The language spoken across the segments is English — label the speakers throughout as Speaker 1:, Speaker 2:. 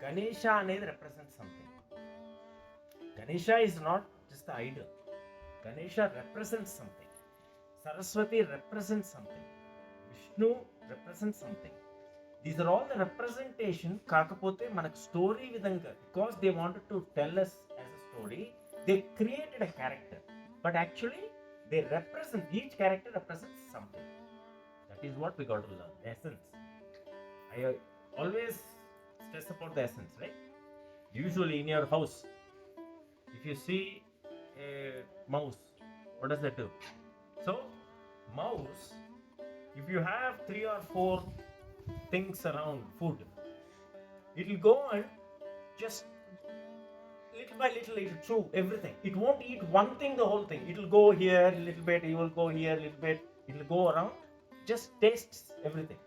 Speaker 1: Ganesha అనేది represents something. Ganesha is not just the idol. Ganesha represents something. Saraswati represents something. Vishnu represents something. These are all the representation. కాకపోతే మనకు story విధంగా, because they wanted to tell us as a story, they created a character. But actually, they represent, each character represents something. That is what we got to learn. Essence. I always stress about the essence, right? Usually in your house, if you see a mouse, what does that do? So, mouse, if you have 3 or 4 things around food, it will go and just little by little it will chew everything. It won't eat one thing, the whole thing. It will go here a little bit, it will go here a little bit, it will go around, just tastes everything.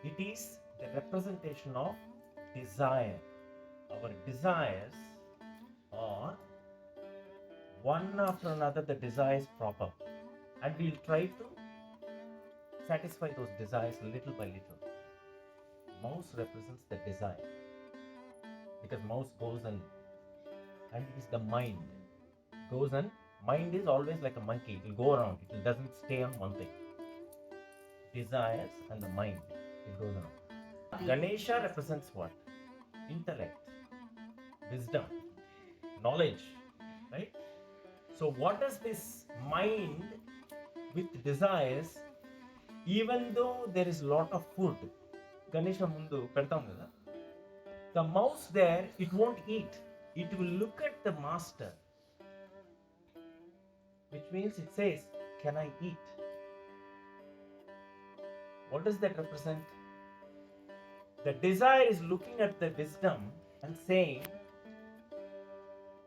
Speaker 1: It is the representation of desire. Our desires are one after another, the desires crop up, and we'll try to satisfy those desires little by little. Mouse represents the desire, because mouse goes and it is the mind. Goes and mind is always like a monkey. It will go around. It doesn't stay on one thing. Desires and the mind, it goes around. Ganesha represents what? Intellect, wisdom, knowledge, right? So what does this mind with desires, even though there is lot of food, Ganesha mundu pedtam kada, the mouse there, it won't eat. It will look at the master, which means it says, can I eat? What does that represent? The desire is looking at the wisdom and saying,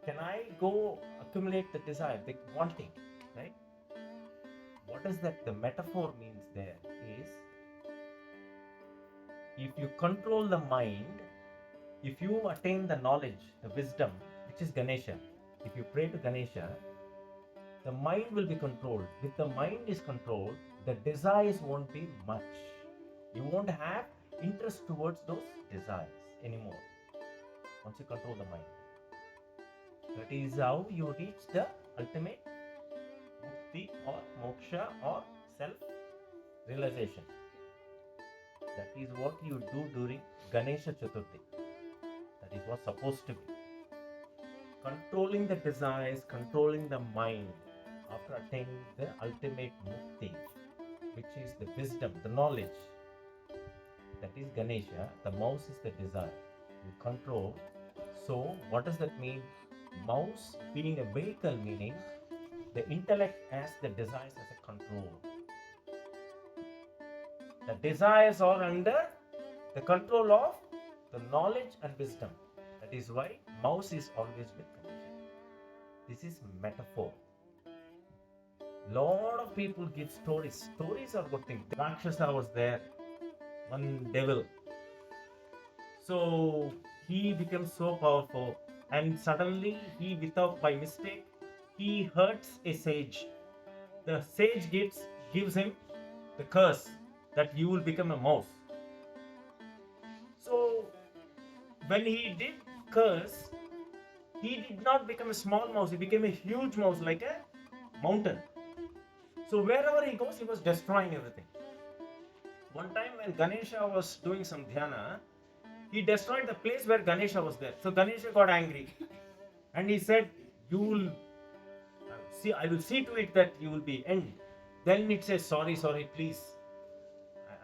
Speaker 1: can I go accumulate the desire, the wanting, right? What is that? The metaphor means there is, if you control the mind, if you attain the knowledge, the wisdom, which is Ganesha, if you pray to Ganesha, the mind will be controlled. If the mind is controlled, the desires won't be much. You won't have interest towards those desires anymore once you control the mind. That is how you reach the ultimate mukti or moksha or self-realization. That is what you do during Ganesha Chaturthi. That is what's supposed to be. Controlling the desires, controlling the mind after attaining the ultimate mukti, which is the wisdom, the knowledge. That is Ganesha. The mouse is the desire. You control. So, what does that mean? Mouse being a vehicle, meaning the intellect has the desires as a control. The desires are under the control of the knowledge and wisdom. That is why mouse is always with Ganesha. This is metaphor. Lot of people give stories. Stories are good things. Rakshasa was there, one devil. So he becomes so powerful, and suddenly he, without by mistake, he hurts a sage. The sage gives him the curse that you will become a mouse. So when he did curse, he did not become a small mouse, he became a huge mouse, like a mountain. So wherever he goes, he was destroying everything. One time when Ganesha was doing some dhyana, he destroyed the place where Ganesha was there. So Ganesha got angry and he said, you will see, I will see to it that you will be end. Then it says, sorry, please,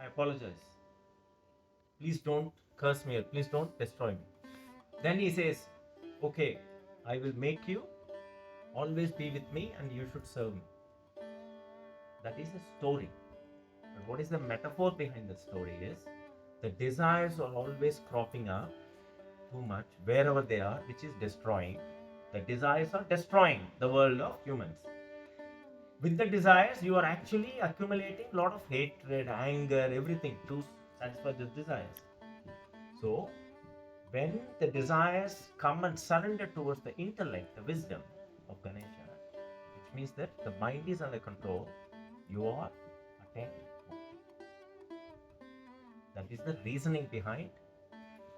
Speaker 1: I apologize. Please don't curse me, please don't destroy me. Then he says, okay, I will make you always be with me and you should serve me. That is a story. But what is the metaphor behind the story is, the desires are always cropping up too much wherever they are, which is destroying. The desires are destroying the world of humans. With the desires, you are actually accumulating a lot of hatred, anger, everything to satisfy those desires. So, when the desires come and surrender towards the intellect, the wisdom of Ganesha, which means that the mind is under control, you are attaining mukti. That is the reasoning behind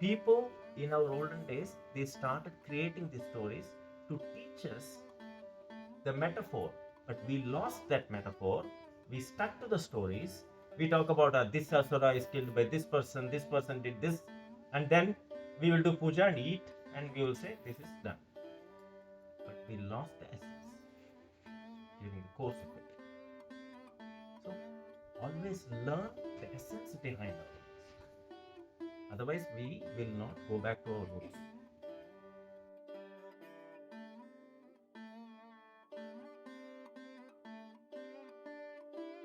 Speaker 1: People in our olden days, they started creating these stories to teach us the metaphor, but we lost that metaphor. We stuck to the stories. We talk about this asura is killed by this person did this, and then we will do puja and eat, and we will say this is done. But we lost the essence during the course of it. So always learn the essence behind our roots. Otherwise, we will not go back to our roots.